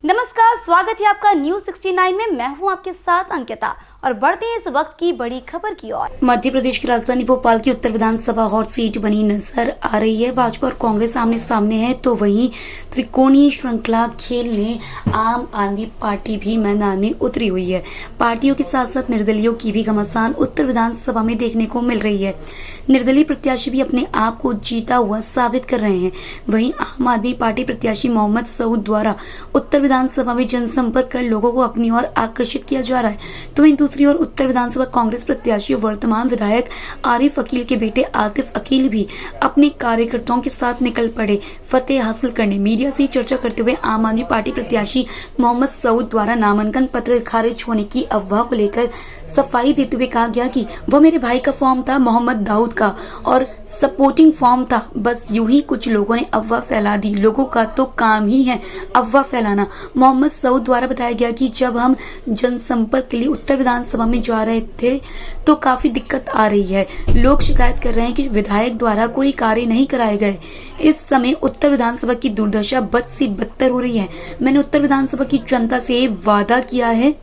नमस्कार, स्वागत है आपका न्यूज 69 में। मैं हूं आपके साथ अंकिता और बढ़ते हैं इस वक्त की बड़ी खबर की ओर। मध्य प्रदेश की राजधानी भोपाल की उत्तर विधानसभा हॉट सीट बनी नजर आ रही है। भाजपा और कांग्रेस आमने सामने है, तो वहीं त्रिकोणीय श्रृंखला खेलने आम आदमी पार्टी भी मैदान में उतरी हुई है। पार्टियों के साथ साथ निर्दलीयों की भी घमासान उत्तर विधानसभा में देखने को मिल रही है। निर्दलीय प्रत्याशी भी अपने आप को जीता हुआ साबित कर रहे हैं। वहीं आम आदमी पार्टी प्रत्याशी मोहम्मद सऊद द्वारा उत्तर विधानसभा में जनसंपर्क कर लोगों को अपनी ओर आकर्षित किया जा रहा है। तो वहीं दूसरी ओर उत्तर विधानसभा कांग्रेस प्रत्याशी वर्तमान विधायक आरिफ अकील के बेटे आतिफ अकील भी अपने कार्यकर्ताओं के साथ निकल पड़े फतेह हासिल करने। मीडिया से चर्चा करते हुए आम आदमी पार्टी प्रत्याशी मोहम्मद सऊद द्वारा नामांकन पत्र खारिज होने की अफवाह को लेकर सफाई देते हुए कहा गया कि वह मेरे भाई का फॉर्म था, मोहम्मद दाऊद का, और सपोर्टिंग फॉर्म था। बस यूं ही कुछ लोगों ने अफवाह फैला दी। लोगों का तो काम ही है अफवाह फैलाना। मोहम्मद सऊद द्वारा बताया गया कि जब हम जनसंपर्क के लिए उत्तर विधानसभा में जा रहे थे तो काफी दिक्कत आ रही है। लोग शिकायत कर रहे हैं कि विधायक द्वारा कोई कार्य नहीं कराए गए। इस समय उत्तर विधानसभा की दुर्दशा बद से बदतर हो रही है। मैंने उत्तर विधानसभा की जनता से वादा किया है,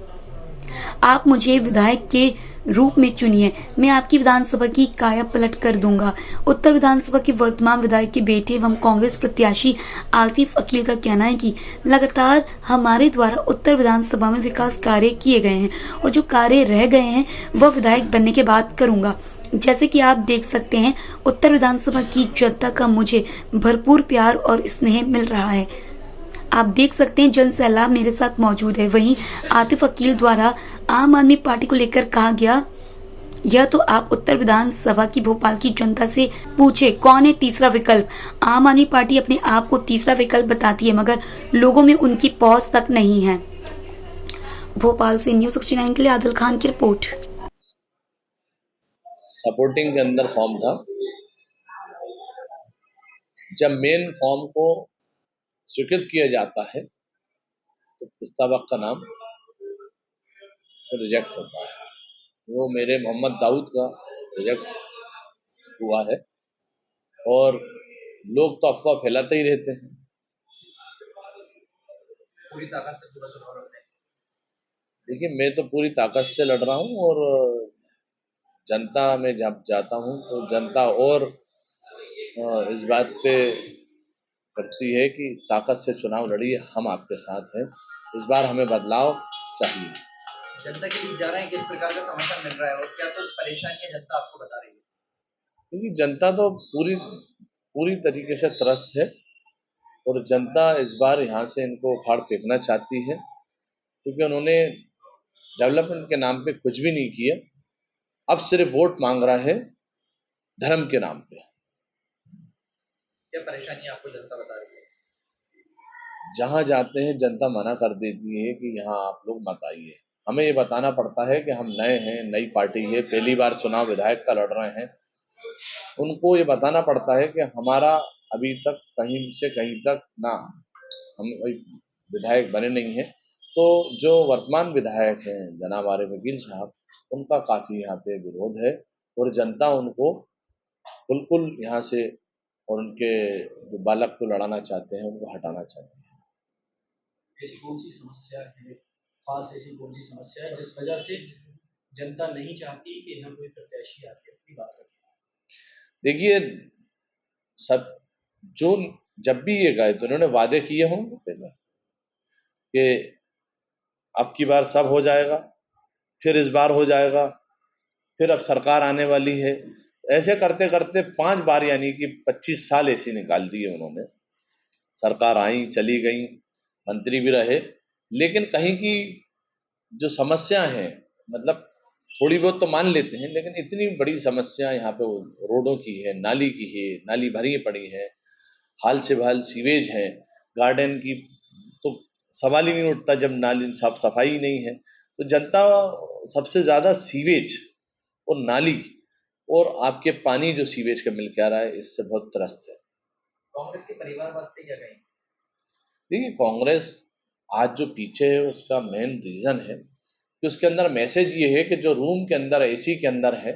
आप मुझे विधायक के रूप में चुनिए, मैं आपकी विधानसभा की काया पलट कर दूंगा। उत्तर विधानसभा के वर्तमान विधायक के बेटे एवं कांग्रेस प्रत्याशी आतिफ अकील का कहना है कि लगातार हमारे द्वारा उत्तर विधानसभा में विकास कार्य किए गए हैं और जो कार्य रह गए हैं वह विधायक बनने के बाद करूंगा। जैसे कि आप देख सकते हैं, उत्तर विधानसभा की जनता का मुझे भरपूर प्यार और स्नेह मिल रहा है। आप देख सकते हैं जन सैलाब मेरे साथ मौजूद है। वहीं आतिफ अकील द्वारा आम आदमी पार्टी को लेकर कहा गया, यह तो आप उत्तर विधानसभा की भोपाल की जनता से पूछे कौन है तीसरा विकल्प। आम आदमी पार्टी अपने आप को तीसरा विकल्प बताती है, मगर लोगों में उनकी पहुंच तक नहीं है। भोपाल से न्यूज 69 के लिए आदिल खान की रिपोर्ट। सपोर्टिंग के अंदर फॉर्म था। जब मेन फॉर्म को स्वीकृत किया जाता है तो प्रस्तावक का नाम रिजेक्ट होता है। वो मेरे मोहम्मद दाऊद का रिजेक्ट हुआ है और लोग तो अफवाह फैलाते ही रहते हैं। पूरी ताकत से पूरा चुनाव लड़ रहे हैं। देखिए, मैं तो पूरी ताकत से लड़ रहा हूँ और जनता में जब जाता हूँ तो जनता और इस बात पे करती है कि ताकत से चुनाव लड़िए, हम आपके साथ हैं। इस बार हमें बदलाव चाहिए। जनता के बीच जा रहे हैं, किस प्रकार का समर्थन मिल रहा है और क्या कुछ परेशानियां जनता आपको बता रही है? क्योंकि जनता तो पूरी तरीके से त्रस्त है और जनता इस बार यहाँ से इनको उखाड़ फेंकना चाहती है, क्योंकि उन्होंने डेवलपमेंट के नाम पे कुछ भी नहीं किया। अब सिर्फ वोट मांग रहा है धर्म के नाम पे। क्या परेशानी आपको जनता बता रही है? जहाँ जाते हैं जनता मना कर देती है कि यहाँ आप लोग मत आइए। हमें ये बताना पड़ता है कि हम नए हैं, नई पार्टी है, पहली बार चुनाव विधायक का लड़ रहे हैं। उनको ये बताना पड़ता है कि हमारा अभी तक कहीं से कहीं तक ना हम विधायक बने नहीं हैं। तो जो वर्तमान विधायक हैं जनाब आरिफ अकील साहब, उनका काफ़ी यहाँ पे विरोध है और जनता उनको बिल्कुल यहाँ से और उनके जो बालक को लड़ाना चाहते हैं उनको हटाना चाहते हैं। ऐसी कौन सी समस्या है, खास ऐसी कौन सी समस्या है जिस वजह से जनता नहीं चाहती कि न कोई प्रत्याशी आके अपनी बात रखे? देखिए, सब जो जब भी ये गए तो उन्होंने वादे किए होंगे पहले कि अब की बार सब हो जाएगा, फिर इस बार हो जाएगा, फिर अब सरकार आने वाली है। ऐसे करते करते 5 बार यानी कि 25 साल ऐसे निकाल दिए उन्होंने। सरकार आई चली गई, मंत्री भी रहे, लेकिन कहीं की जो समस्या है, मतलब थोड़ी बहुत तो मान लेते हैं, लेकिन इतनी बड़ी समस्या यहाँ पे रोडों की है, नाली की है, नाली भरी पड़ी है, हाल से हाल सीवेज है, गार्डन की तो सवाल ही नहीं उठता जब नाली साफ सफाई नहीं है। तो जनता सबसे ज्यादा सीवेज और नाली और आपके पानी जो सीवेज का मिल के आ रहा है, इससे बहुत त्रस्त है। कांग्रेस के परिवारवाद पे क्या कहेंगे? देखिए, कांग्रेस आज जो पीछे है उसका मेन रीजन है कि उसके अंदर मैसेज ये है कि जो रूम के अंदर एसी के अंदर है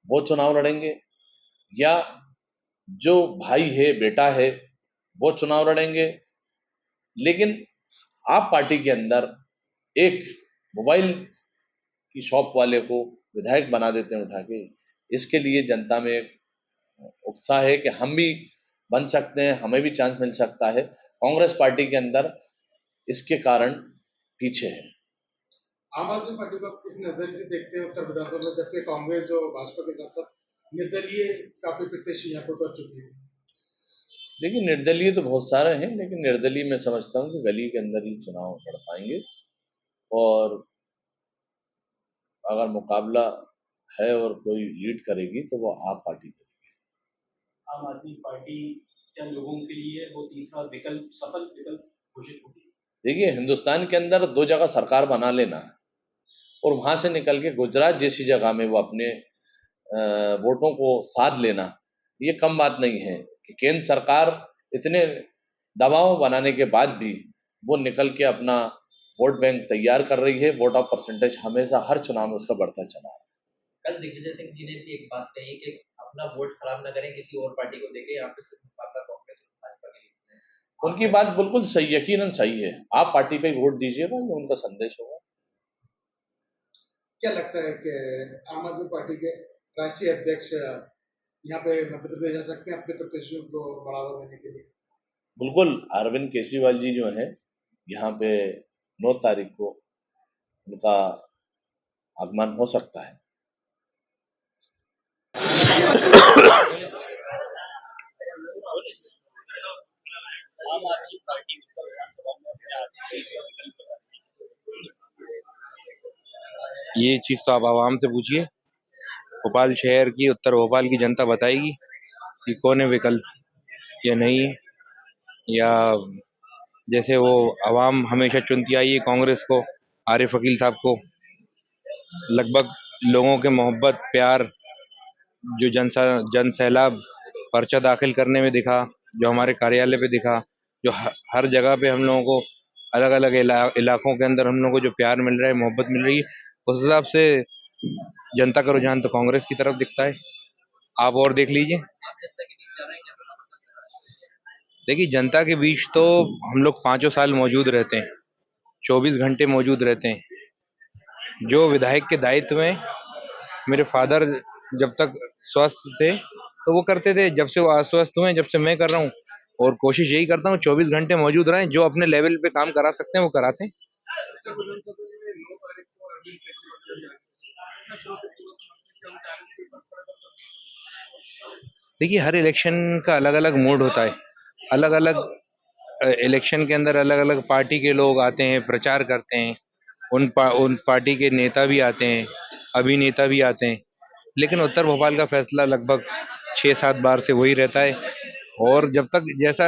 वो चुनाव लड़ेंगे, या जो भाई है बेटा है वो चुनाव लड़ेंगे। लेकिन आप पार्टी के अंदर एक मोबाइल की शॉप वाले को विधायक बना देते हैं उठा के। इसके लिए जनता में एक उत्साह है कि हम भी बन सकते हैं, हमें भी चांस मिल सकता है। कांग्रेस पार्टी के अंदर इसके कारण पीछे है। आम आदमी पार्टी को आप किस नजरिए से देखते हैं उत्तर विधानसभा में, जबकि कांग्रेस जो भाजपा के साथ साथ निर्दलीय काफी प्रत्याशी यहाँ पर कर चुकी है? देखिए, निर्दलीय तो बहुत सारे हैं, लेकिन निर्दलीय मैं समझता हूँ कि गली के अंदर ही चुनाव लड़ पाएंगे, और अगर मुकाबला है और कोई लीड करेगी तो वो आप पार्टी करेगी। आम आदमी पार्टी क्या लोगों के लिए वो तीसरा विकल्प, सफल विकल्प घोषित होगी? देखिए, हिंदुस्तान के अंदर 2 जगह सरकार बना लेना और वहां से निकल के गुजरात जैसी जगह में वो अपने वोटों को साध लेना, ये कम बात नहीं है कि केंद्र सरकार इतने दबाव बनाने के बाद भी वो निकल के अपना वोट बैंक तैयार कर रही है। वोट ऑफ परसेंटेज हमेशा हर चुनाव में उसका बढ़ता चला है। कल दिग्विजय सिंह जी ने भी एक बात कही कि अपना वोट खराब न करें, किसी और पार्टी को देके, यहाँ पे सिर्फ मुकाबला कांग्रेस और भाजपा के बीच में। उनकी बात बिल्कुल सही, यकीनन सही है। आप पार्टी पे वोट दीजिएगा, ये उनका संदेश होगा। क्या लगता है कि आम आदमी पार्टी के राष्ट्रीय अध्यक्ष यहाँ पे मध्य प्रदेश जा सकते हैं अपने प्रत्याशियों को बढ़ावा देने के लिए? बिल्कुल, अरविंद केजरीवाल जी जो हैं, यहाँ पे 9 तारीख को उनका आगमन हो सकता है। आम आदमी पार्टी विधानसभा में अपने आदमी तीसरा विकल्प ये चीज तो आप आवाम से पूछिए। भोपाल शहर की, उत्तर भोपाल की जनता बताएगी कि कौन है विकल्प या नहीं है। या जैसे वो आवाम हमेशा चुनती आई है कांग्रेस को, आरिफ अकील साहब को, लगभग लोगों के मोहब्बत प्यार जो जन सैलाब पर्चा दाखिल करने में दिखा, जो हमारे कार्यालय पे दिखा, जो हर जगह पे हम लोगों को अलग अलग इलाकों के अंदर हम लोगों को जो प्यार मिल रहा है, मोहब्बत मिल रही है, उस हिसाब से जनता का रुझान तो कांग्रेस की तरफ दिखता है। आप और देख लीजिए। आप जनता के बीच जा रहे हैं, कैसा समर्थन मिल रहा है? देखिए, जनता के बीच तो हम लोग 5 साल मौजूद रहते हैं, 24 घंटे मौजूद रहते हैं। जो विधायक के दायित्व में मेरे फादर जब तक स्वस्थ थे तो वो करते थे, जब से वो अस्वस्थ हुए, जब से मैं कर रहा हूँ, और कोशिश यही करता हूँ 24 घंटे मौजूद रहें। जो अपने लेवल पे काम करा सकते हैं वो कराते हैं। उत्तर विधानसभा में 9 तारीख को अरविंद केजरीवाल जी आ रहे हैं। कितना चुनौतीपूर्ण समझते हैं कि उनके आने के बाद पड़ेगा? देखिए, हर इलेक्शन का अलग अलग मूड होता है। अलग अलग इलेक्शन के अंदर अलग अलग पार्टी के लोग आते हैं, प्रचार करते हैं। उन पार्टी के नेता भी आते हैं, अभिनेता भी आते हैं। लेकिन उत्तर भोपाल का फैसला लगभग 6-7 बार से वही रहता है। और जब तक जैसा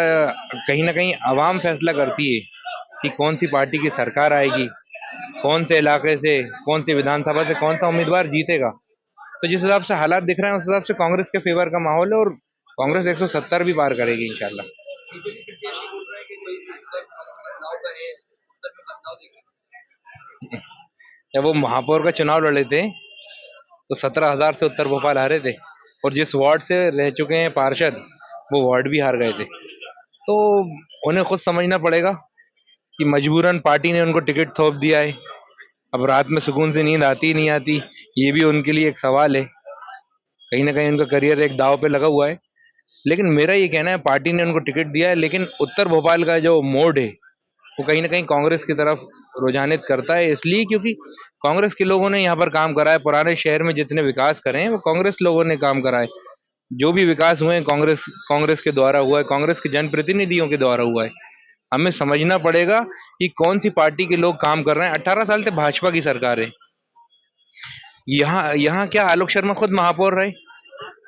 कहीं ना कहीं आवाम फैसला करती है कि कौन सी पार्टी की सरकार आएगी, कौन से इलाके से, कौन सी विधानसभा से कौन सा उम्मीदवार जीतेगा, तो जिस हिसाब से हालात दिख रहे हैं उस हिसाब से कांग्रेस के फेवर का माहौल है, और कांग्रेस 170 भी पार करेगी इंशाल्लाह। बीजेपी प्रत्याशी बोल रहे हैं कि कोई बदलाव का है, उत्तर में बदलाव देखेंगे। जब वो महापौर का चुनाव लड़े थे तो 17,000 से उत्तर भोपाल हारे थे, और जिस वार्ड से रह चुके हैं पार्षद, वो वार्ड भी हार गए थे। तो उन्हें खुद समझना पड़ेगा कि मजबूरन पार्टी ने उनको टिकट थोप दिया है। अब रात में सुकून से नींद आती नहीं आती, ये भी उनके लिए एक सवाल है। कहीं ना कहीं उनका करियर एक दांव पे लगा हुआ है। लेकिन मेरा ये कहना है, पार्टी ने उनको टिकट दिया है, लेकिन उत्तर भोपाल का जो मोड है वो कहीं ना कहीं कांग्रेस की तरफ रुझानित करता है। इसलिए क्योंकि कांग्रेस के लोगों ने यहाँ पर काम करा है। पुराने शहर में जितने विकास करे हैं वो कांग्रेस लोगों ने काम करा है। जो भी विकास हुए हैं कांग्रेस के द्वारा हुआ है, कांग्रेस के जनप्रतिनिधियों के द्वारा हुआ है। हमें समझना पड़ेगा कि कौन सी पार्टी के लोग काम कर रहे हैं। 18 साल से भाजपा की सरकार है। यहाँ क्या आलोक शर्मा खुद महापौर रहे,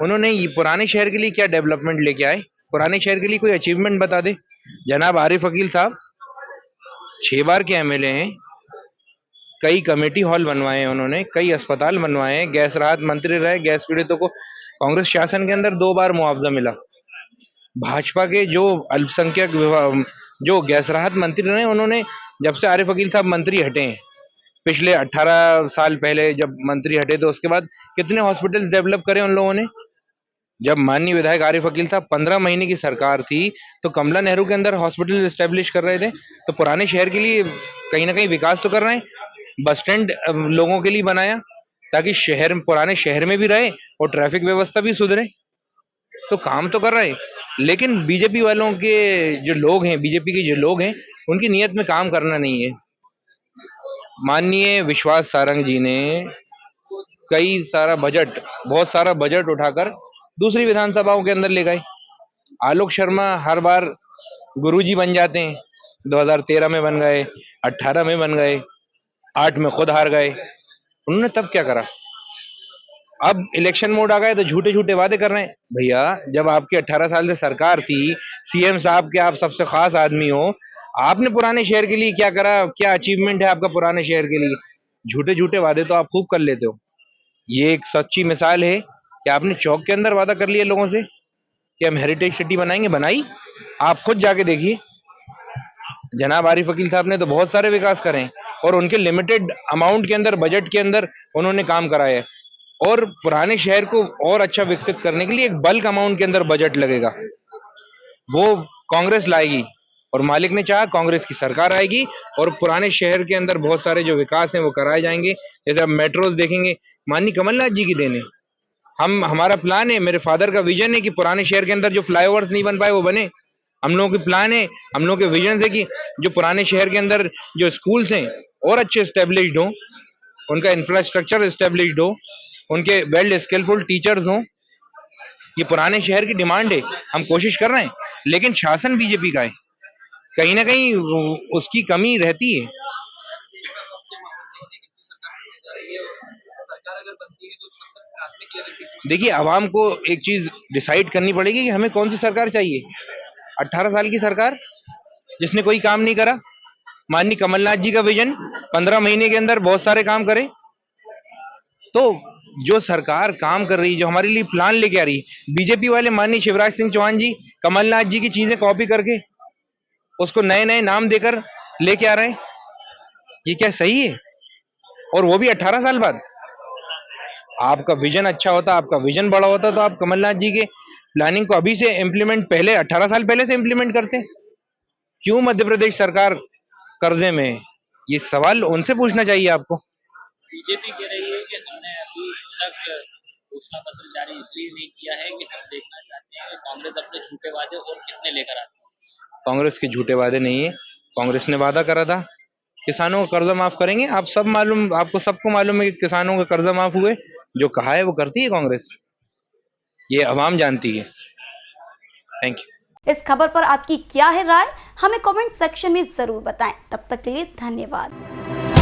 उन्होंने पुराने शहर के लिए क्या डेवलपमेंट लेके आए? पुराने शहर के लिए कोई अचीवमेंट बता दे। जनाब आरिफ अकील साहब 6 बार के एमएलए हैं, कई कमेटी हॉल बनवाए हैं उन्होंने, कई अस्पताल बनवाए हैं, गैस राहत मंत्री रहे, गैस पीड़ितों को कांग्रेस शासन के अंदर 2 बार मुआवजा मिला। भाजपा के जो अल्पसंख्यक जो गैस राहत मंत्री रहे, उन्होंने जब से आरिफ अकील साहब मंत्री हटे हैं, पिछले 18 साल पहले जब मंत्री हटे, तो उसके बाद कितने हॉस्पिटल्स डेवलप करे उन लोगों ने? जब माननीय विधायक आरिफ अकील साहब 15 महीने की सरकार थी तो कमला नेहरू के अंदर हॉस्पिटल एस्टेब्लिश कर रहे थे। तो पुराने शहर के लिए कहीं ना कहीं विकास तो कर रहे हैं। बस स्टैंड लोगों के लिए बनाया ताकि शहर पुराने शहर में भी रहे और ट्रैफिक व्यवस्था भी सुधरे। तो काम तो कर रहे हैं, लेकिन बीजेपी वालों के जो लोग हैं, बीजेपी के जो लोग हैं, उनकी नीयत में काम करना नहीं है। माननीय विश्वास सारंग जी ने बहुत सारा बजट उठाकर दूसरी विधानसभाओं के अंदर ले गए। आलोक शर्मा हर बार गुरुजी बन जाते हैं। 2013 में बन गए, 18 में बन गए, 8 में खुद हार गए। उन्होंने तब क्या करा? अब इलेक्शन मोड आ गए तो झूठे झूठे वादे कर रहे हैं। भैया, जब आपकी 18 साल से सरकार थी, सीएम साहब के आप सबसे खास आदमी हो, आपने पुराने शहर के लिए क्या करा? क्या अचीवमेंट है आपका पुराने शहर के लिए? झूठे झूठे वादे तो आप खूब कर लेते हो। ये एक सच्ची मिसाल है कि आपने चौक के अंदर वादा कर लिया लोगों से कि हम हेरिटेज सिटी बनाएंगे। बनाई? आप खुद जाके देखिए। जनाब आरिफ वकील साहब ने तो बहुत सारे विकास करे हैं और उनके लिमिटेड अमाउंट के अंदर, बजट के अंदर उन्होंने काम कराया है। और पुराने शहर को और अच्छा विकसित करने के लिए एक बल्क अमाउंट के अंदर बजट लगेगा, वो कांग्रेस लाएगी। और मालिक ने चाहा कांग्रेस की सरकार आएगी और पुराने शहर के अंदर बहुत सारे जो विकास हैं वो कराए जाएंगे। जैसे आप मेट्रोज देखेंगे, माननीय कमलनाथ जी की देन है। हमारा प्लान है, मेरे फादर का विजन है कि पुराने शहर के अंदर जो फ्लाईओवर्स नहीं बन पाए वो बने। हम लोगों की प्लान है, हम लोगों के विजन है कि जो पुराने शहर के अंदर जो स्कूल्स हैं और अच्छे एस्टेब्लिश्ड हों, उनका इंफ्रास्ट्रक्चर एस्टेब्लिश्ड हो, उनके वेल स्किलफुल टीचर्स हों। ये पुराने शहर की डिमांड है, हम कोशिश कर रहे हैं, लेकिन शासन बीजेपी का है, कहीं ना कहीं उसकी कमी रहती है। सरकार अगर बनती है तो सबसे प्राथमिक लेवल पे देखिए, आवाम को एक चीज डिसाइड करनी पड़ेगी कि हमें कौन सी सरकार चाहिए। 18 साल की सरकार जिसने कोई काम नहीं करा? माननीय कमलनाथ जी का विजन 15 महीने के अंदर बहुत सारे काम करे। तो जो सरकार काम कर रही है, जो हमारे लिए प्लान लेके आ रही है, बीजेपी वाले माननीय शिवराज सिंह चौहान जी कमलनाथ जी की चीजें कॉपी करके उसको नए नए नाम देकर लेके आ रहे हैं, ये क्या सही है? और वो भी 18 साल बाद। आपका विजन अच्छा होता, आपका विजन बड़ा होता तो आप कमलनाथ जी के प्लानिंग को अभी से इम्प्लीमेंट, पहले 18 साल पहले से इम्प्लीमेंट करते। क्यों मध्य प्रदेश सरकार कर्जे में है? ये सवाल उनसे पूछना चाहिए आपको। बीजेपी कह रही है कि हमने अभी तक घोषणा पत्र जारी इसलिए नहीं किया है कि हम देखना चाहते हैं कि कांग्रेस अपने झूठे वादे और कितने लेकर आती है। कांग्रेस के झूठे वादे नहीं है। कांग्रेस ने वादा करा था किसानों का कर्जा माफ करेंगे। आपको सबको मालूम है कि किसानों का कर्जा माफ हुए। जो कहा है वो करती है कांग्रेस, ये अवाम जानती है। Thank you. इस खबर पर आपकी क्या है राय, हमें कमेंट सेक्शन में जरूर बताएं। तब तक के लिए धन्यवाद।